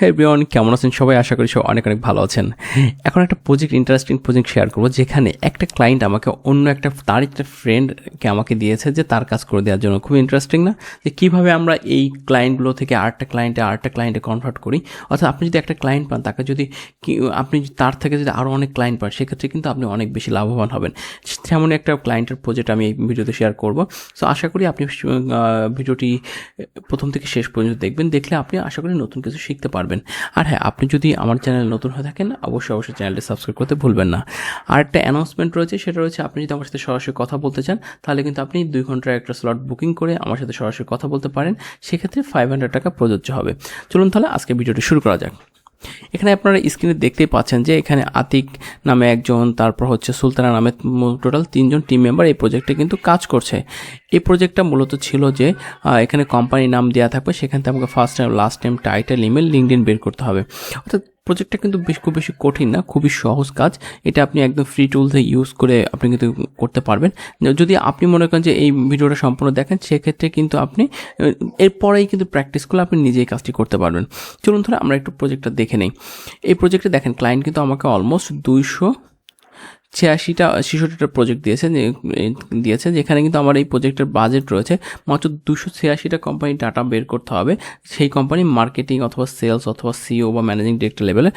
হে everyone, কেমন আছেন সবাই? আশা করি সবাই অনেক ভালো আছেন। এখন একটা ইন্টারেস্টিং প্রজেক্ট শেয়ার করবো, যেখানে একটা ক্লায়েন্ট আমাকে অন্য তার একটা ফ্রেন্ডকে আমাকে দিয়েছে যে তার কাজ করে দেওয়ার জন্য। খুব ইন্টারেস্টিং না, যে কীভাবে আমরা এই ক্লায়েন্টগুলো থেকে আরেকটা ক্লায়েন্টে কনভার্ট করি। অর্থাৎ আপনি যদি একটা ক্লায়েন্ট পান, তাকে যদি আপনি তার থেকে যদি আরও অনেক ক্লায়েন্ট পান, সেক্ষেত্রে কিন্তু আপনি অনেক বেশি লাভবান হবেন। তেমনই একটা ক্লায়েন্টের প্রজেক্ট আমি এই ভিডিওতে শেয়ার করবো। সো আশা করি আপনি ভিডিওটি প্রথম থেকে শেষ পর্যন্ত দেখবেন। দেখলে আপনি আশা করি নতুন কিছু শিখতে পারবেন। আর হ্যাঁ, আপনি যদি আমার চ্যানেল নতুন হয়ে থাকেন, অবশ্যই চ্যানেলটি সাবস্ক্রাইব করতে ভুলবেন না। আর একটা অ্যানাউন্সমেন্ট রয়েছে, সেটা রয়েছে আপনি যদি আমার সাথে সরাসরি কথা বলতে চান, তাহলে কিন্তু আপনি 2 ঘন্টার একটা স্লট বুকিং করে আমার সাথে সরাসরি কথা বলতে পারেন। সেক্ষেত্রে 500 টাকা প্রযোজ্য হবে। চলুন তাহলে আজকে ভিডিওটি শুরু করা যাক। এখানে আপনারা স্ক্রিনে দেখতেই পাচ্ছেন যে এখানে আতিক নামে একজন, তারপর হচ্ছে সুলতানা নামে টোটাল 3 জন টিম মেম্বার এই প্রজেক্টে কিন্তু কাজ করছে। এই প্রজেক্টটা মূলত ছিল যে এখানে কোম্পানির নাম দেওয়া থাকবে, সেখান থেকে আমাকে first time, last time, title, email, LinkedIn বের করতে হবে। অর্থাৎ প্রজেক্টটা কিন্তু খুব বেশি কঠিন না, খুবই সহজ কাজ। এটা আপনি একদম ফ্রি টুলস ইউজ করে আপনি কিন্তু করতে পারবেন। যদি আপনি মনে করেন যে এই ভিডিওটা সম্পূর্ণ দেখেন, সেক্ষেত্রে কিন্তু আপনি এরপরেই কিন্তু প্র্যাকটিস করলে আপনি নিজেই কাজটি করতে পারবেন। চলুন ধরে আমরা একটু প্রজেক্টটা দেখে নেই। এই প্রজেক্টে দেখেন, ক্লায়েন্ট কিন্তু আমাকে অলমোস্ট 286টা প্রজেক্ট দিয়েছে, যেখানে কিন্তু আমার এই প্রজেক্টের বাজেট রয়েছে মাত্র 286টা কোম্পানির ডাটা বের করতে হবে। সেই কোম্পানি মার্কেটিং অথবা সেলস অথবা সিও বা ম্যানেজিং ডিরেক্টর লেভেলে।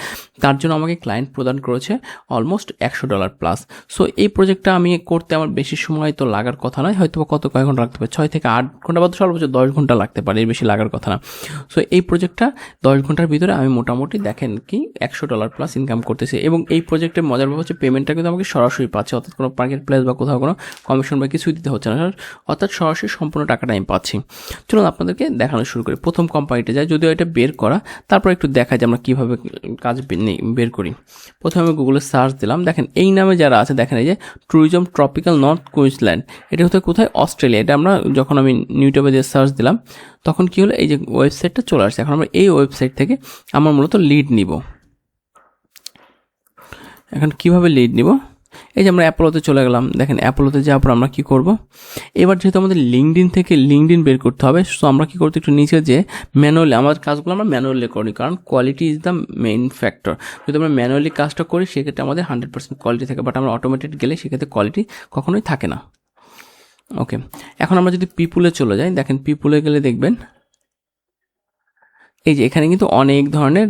তার জন্য আমাকে ক্লায়েন্ট প্রদান করেছে অলমোস্ট $100 প্লাস। সো এই প্রজেক্টটা আমি করতে আমার বেশি সময় তো লাগার কথা নয়, হয়তো কয়েক ঘন্টা লাগতে পারে, 6 থেকে 8 ঘন্টা বা সর্বোচ্চ 10 ঘন্টা লাগতে পারে, এর বেশি লাগার কথা না। সো এই প্রজেক্টটা 10 ঘন্টার ভিতরে আমি মোটামুটি দেখেন কি $100 প্লাস ইনকাম করতেছি। এবং এই প্রজেক্টের মজার ব্যাপার হচ্ছে পেমেন্টটা কিন্তু আমাকে সরাসরি পাচ্ছে, অর্থাৎ কোনো মার্কেট প্লেস বা কোথাও কোনো কমিশন বা কিছুই দিতে হচ্ছে না, অর্থাৎ সরাসরি সম্পূর্ণ টাকাটা আমি পাচ্ছি। চলুন আপনাদেরকে দেখানো শুরু করি। প্রথম কোম্পানিটা যায়, যদিও এটা বের করা, তারপর একটু দেখা যায় আমরা কীভাবে কাজ বের করি। প্রথমে আমি গুগলে সার্চ দিলাম, দেখেন এই নামে যারা আছে, দেখেন এই যে ট্যুরিজম ট্রপিক্যাল নর্থ কুইন্সল্যান্ড, এটা হচ্ছে কোথায়? অস্ট্রেলিয়া। এটা আমরা যখন আমি ইউটিউবে যে সার্চ দিলাম, তখন কী হলো, এই যে ওয়েবসাইটটা চলে আসছে। এখন আমরা এই ওয়েবসাইট থেকে আমরা মূলত লিড নিব। এখন কীভাবে লিড নিব? এই যে আমরা অ্যাপোলোতে চলে গেলাম। দেখেন অ্যাপোলোতে যাওয়ার পর আমরা কী করব, এবার যেহেতু আমাদের লিঙ্কডইন বের করতে হবে, সো আমরা কী করতে একটু নিচে যে ম্যানুয়ালি আমার কাজগুলো আমরা ম্যানুয়ালি করি, কারণ quality is the main factor. যদি আমরা ম্যানুয়ালি কাজটা করি, সেক্ষেত্রে আমাদের 100% কোয়ালিটি থাকে, বাট আমরা অটোমেটেড গেলে সেক্ষেত্রে কোয়ালিটি কখনোই থাকে না। ওকে, এখন আমরা যদি পিপুলে চলে যাই, দেখেন পিপুলে গেলে দেখবেন এই যে এখানে কিন্তু অনেক ধরনের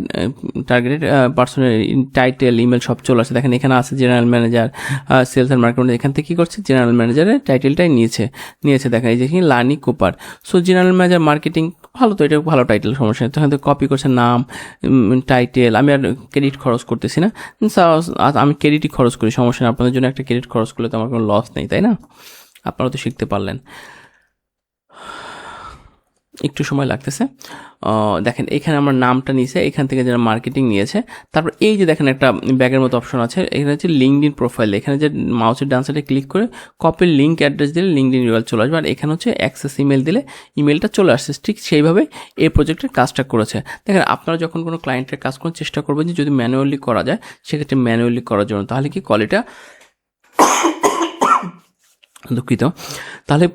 টার্গেটেড পার্সনের টাইটেল, ইমেল সব চলে আসে। দেখেন এখানে আছে general manager, sales and marketing. এখান থেকে কী করছে, জেনারেল ম্যানেজারের টাইটেলটাই নিয়েছে। দেখেন এই যে লার্নি Cooper. So general manager marketing, ভালো, তো এটা ভালো টাইটেল, সমস্যা নেই। এখান থেকে কপি করছে নাম, টাইটেল। আমি আর ক্রেডিট খরচ করতেছি না, আমি ক্রেডিটই খরচ করি, সমস্যা নেই। আপনাদের জন্য একটা ক্রেডিট খরচ করলে তো আমার কোনো লস নেই, তাই না? আপনারা তো শিখতে পারলেন। একটু সময় লাগতেছে। দেখেন এখানে আমার নামটা নিয়েছে, এখান থেকে যারা মার্কেটিং নিয়েছে। তারপর এই যে দেখেন একটা ব্যাগের মতো অপশন আছে, এখানে হচ্ছে লিঙ্কডইন প্রোফাইল। এখানে যে মাউসের ডান সাইডে ক্লিক করে কপির লিঙ্ক অ্যাড্রেস দিলে লিঙ্কডইন ইউআরএল চলে আসবে। আর এখানে হচ্ছে অ্যাক্সেস ইমেল দিলে ইমেলটা চলে আসছে। ঠিক সেইভাবে এই প্রজেক্টের কাজটা করেছে। দেখেন আপনারা যখন কোনো ক্লায়েন্টের কাজ করার চেষ্টা করবেন, যে যদি ম্যানুয়ালি করা যায়, সেক্ষেত্রে ম্যানুয়ালি করার জন্য, তাহলে কি কোয়ালিটিটা দুঃখিত, তাহলে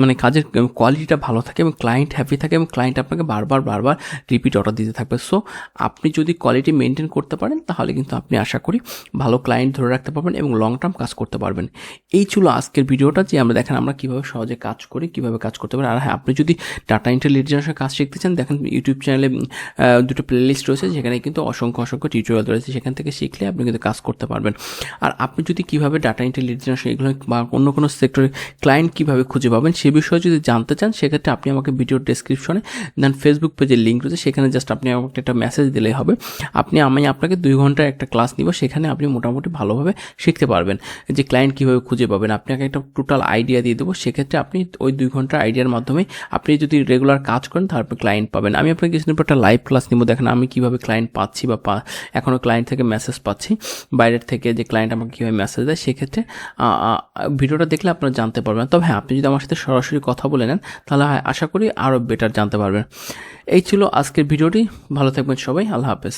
মানে কাজের কোয়ালিটিটা ভালো থাকে এবং ক্লায়েন্ট হ্যাপি থাকে এবং ক্লায়েন্ট আপনাকে বারবার রিপিট অর্ডার দিতে থাকবে। সো আপনি যদি কোয়ালিটি মেনটেন করতে পারেন, তাহলে কিন্তু আপনি আশা করি ভালো ক্লায়েন্ট ধরে রাখতে পারবেন এবং লং টার্ম কাজ করতে পারবেন। এই ছিল আজকের ভিডিওটা, যে আমরা দেখেন আমরা কীভাবে সহজে কাজ করি, কীভাবে কাজ করতে পারি। আর হ্যাঁ, আপনি যদি ডাটা এন্ট্রি লিড জেনারেশনের কাজ শিখতে চান, দেখেন ইউটিউব চ্যানেলে 2টো প্লেলিস্ট রয়েছে, যেখানে কিন্তু অসংখ্য টিউটোরিয়াল রয়েছে। সেখান থেকে শিখলে আপনি কিন্তু কাজ করতে পারবেন। আর আপনি যদি কীভাবে ডাটা এন্ট্রি লিড জেনারেশন এগুলো বা অন্য কোনো সেক্টরে ক্লায়েন্ট কীভাবে খুঁজে পাবেন, সে বিষয়ে যদি জানতে চান, সেক্ষেত্রে আপনি আমাকে ভিডিওর ডেসক্রিপশনে দেন ফেসবুক পেজের লিঙ্ক রয়েছে, সেখানে জাস্ট আপনি আমাকে একটা মেসেজ দিলেই হবে। আমি আপনাকে 2 ঘন্টার একটা ক্লাস নিব, সেখানে আপনি মোটামুটি ভালোভাবে শিখতে পারবেন যে ক্লায়েন্ট কীভাবে খুঁজে পাবেন। আপনাকে একটা টোটাল আইডিয়া দিয়ে দেবো, সেক্ষেত্রে আপনি ওই 2 ঘন্টার আইডিয়ার মাধ্যমে আপনি যদি রেগুলার কাজ করেন, তারপর ক্লায়েন্ট পাবেন। আমি আপনাকে কিছুদিন পর একটা লাইভ ক্লাস নিব, দেখেন আমি কীভাবে ক্লায়েন্ট পাচ্ছি বা এখনও ক্লায়েন্ট থেকে মেসেজ পাচ্ছি, বাইরের থেকে যে ক্লায়েন্ট আমাকে কীভাবে মেসেজ দেয়। সেক্ষেত্রে ভিডিওটা দেখলে আপনারা জানতে পারবেন। তবে হ্যাঁ, আপনি যদি আমার সাথে সরাসরি কথা বলে নেন, তাহলে আশা করি আরও বেটার জানতে পারবেন। এই ছিল আজকের ভিডিওটি। ভালো থাকবেন সবাই, আল্লাহ হাফেজ।